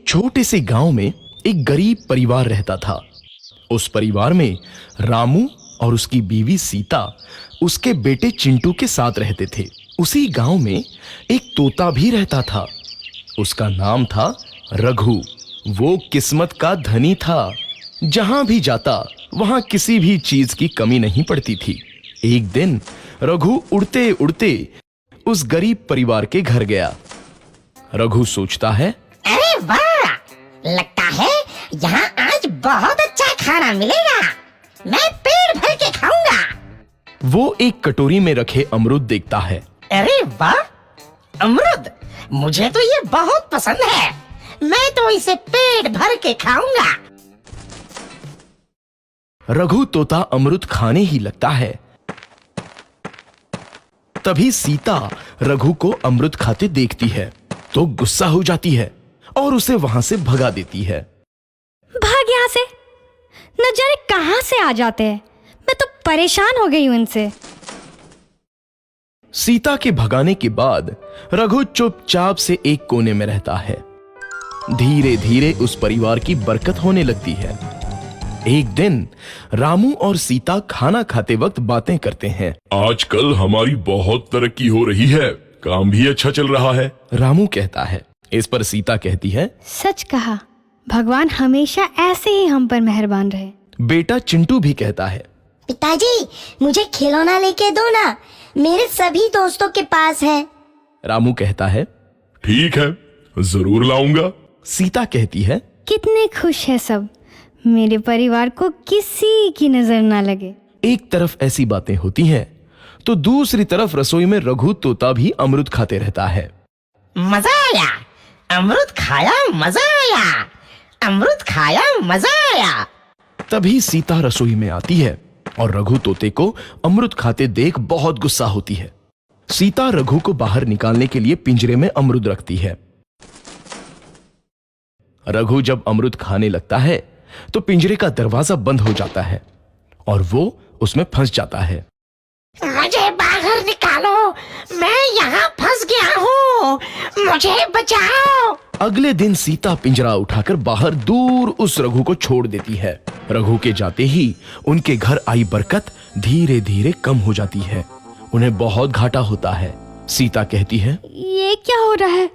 छोटे से गांव में एक गरीब परिवार रहता था। उस परिवार में रामू और उसकी बीवी सीता उसके बेटे चिंटू के साथ रहते थे। उसी गांव में एक तोता भी रहता था। उसका नाम था रघु। वो किस्मत का धनी था। जहां भी जाता वहां किसी भी चीज की कमी नहीं पड़ती थी। एक दिन रघु उड़ते उड़ते उस गरीब परिवार के घर गया। रघु सोचता है, अरे वाह, लगता है यहाँ आज बहुत अच्छा खाना मिलेगा। मैं पेट भर के खाऊंगा। वो एक कटोरी में रखे अमरूद देखता है। अरे वाह, अमरूद मुझे तो ये बहुत पसंद है। मैं तो इसे पेट भर के खाऊंगा। रघु तोता अमरूद खाने ही लगता है। तभी सीता रघु को अमरूद खाते देखती है तो गुस्सा हो जाती है और उसे वहां से भगा देती है। भाग यहाँ से, न जाने कहां से आ जाते हैं। मैं तो परेशान हो गई हूं इनसे। सीता के भगाने के बाद रघु चुपचाप से एक कोने में रहता है। धीरे धीरे उस परिवार की बरकत होने लगती है। एक दिन रामू और सीता खाना खाते वक्त बातें करते हैं। आजकल हमारी बहुत तरक्की हो रही है, काम भी अच्छा चल रहा है। रामू कहता है। इस पर सीता कहती है, सच कहा, भगवान हमेशा ऐसे ही हम पर मेहरबान रहे। बेटा चिंटू भी कहता है, पिताजी मुझे खिलौना लेके दो ना, मेरे सभी दोस्तों के पास है। रामू कहता है, ठीक है, जरूर लाऊंगा। सीता कहती है, कितने खुश है सब, मेरे परिवार को किसी की नजर ना लगे। एक तरफ ऐसी बातें होती हैं तो दूसरी तरफ रसोई में रघु तोता भी अमरूद खाते रहता है। मजा आया, अमरूद खाया, मजा आया, अमरूद खाया, मजा आया। तभी सीता रसोई में आती है और रघु तोते को अमरूद खाते देख बहुत गुस्सा होती है। सीता रघु को बाहर निकालने के लिए पिंजरे में अमरूद रखती है। रघु जब अमरूद खाने लगता है तो पिंजरे का दरवाजा बंद हो जाता है और वो उसमें फंस जाता है। मुझे बाहर निकालो, मैं यहाँ फंस गया हूँ, मुझे बचाओ। अगले दिन सीता पिंजरा उठाकर बाहर दूर उस रघु को छोड़ देती है। रघु के जाते ही उनके घर आई बरकत धीरे धीरे कम हो जाती है। उन्हें बहुत घाटा होता है। सीता कहती है, ये क्या हो रहा है,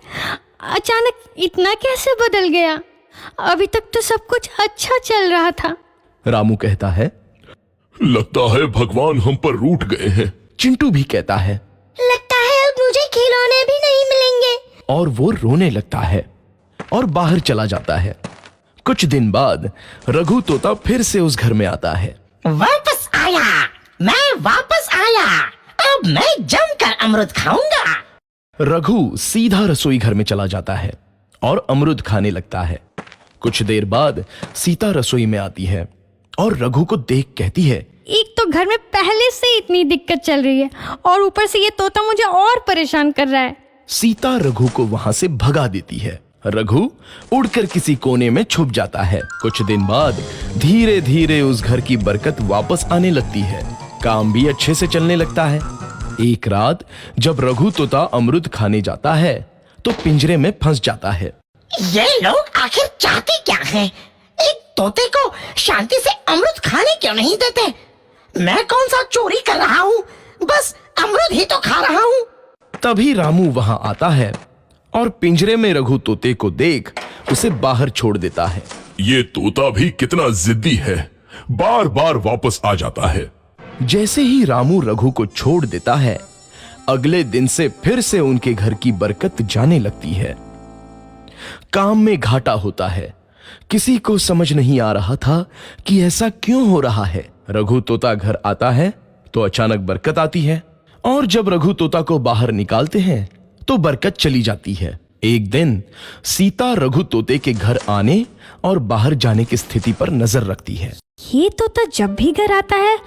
अचानक इतना कैसे बदल गया? अभी तक तो सब कुछ अच्छा चल रहा था। रामू कहता है, लगता है भगवान हम पर रूठ गए हैं। चिंटू भी कहता है, लगता है अब मुझे खिलौने भी नहीं मिलेंगे। और वो रोने लगता है और बाहर चला जाता है। कुछ दिन बाद रघु तोता फिर से उस घर में आता है। वापस आया, मैं वापस आया, अब मैं जमकर अमरूद खाऊंगा। रघु सीधा रसोई घर में चला जाता है और अमरूद खाने लगता है। कुछ देर बाद सीता रसोई में आती है और रघु को देख कहती है, एक तो घर में पहले से इतनी दिक्कत चल रही है और ऊपर से ये तोता मुझे और परेशान कर रहा है। सीता रघु को वहां से भगा देती है। रघु उड़कर किसी कोने में छुप जाता है। कुछ दिन बाद धीरे धीरे उस घर की बरकत वापस आने लगती है। काम भी अच्छे से चलने लगता है। एक रात जब रघु तोता अमरूद खाने जाता है तो पिंजरे में फंस जाता है। ये लोग आखिर चाहते क्या हैं? एक तोते को शांति से अमरूद खाने क्यों नहीं देते? मैं कौन सा चोरी कर रहा हूँ? बस अमरूद ही तो खा रहा हूँ। तभी रामू वहां आता है और पिंजरे में रघु तोते को देख उसे बाहर छोड़ देता है। ये तोता भी कितना जिद्दी है, बार बार वापस आ जाता है। जैसे ही रामू रघु को छोड़ देता है, अगले दिन से फिर से उनके घर की बरकत जाने लगती है। काम में घाटा होता है। किसी को समझ नहीं आ रहा था कि ऐसा क्यों हो रहा है। रघु तोता घर आता है तो अचानक बरकत आती है और जब रघु तोता को बाहर निकालते हैं तो बरकत चली जाती है। एक दिन सीता रघु तोते के घर आने और बाहर जाने की स्थिति पर नजर रखती है। ये तोता जब भी घर आता है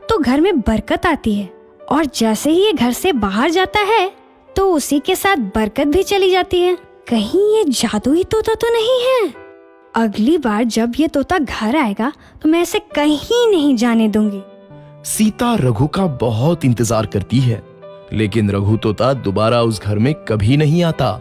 तो घर में बरकत आती है और जैसे ही ये घर से बाहर जाता है तो उसी के साथ बरकत भी चली जाती है। कहीं ये जादुई तोता तो नहीं है? अगली बार जब ये तोता घर आएगा तो मैं इसे कहीं नहीं जाने दूंगी। सीता रघु का बहुत इंतजार करती है लेकिन रघु तोता दोबारा उस घर में कभी नहीं आता।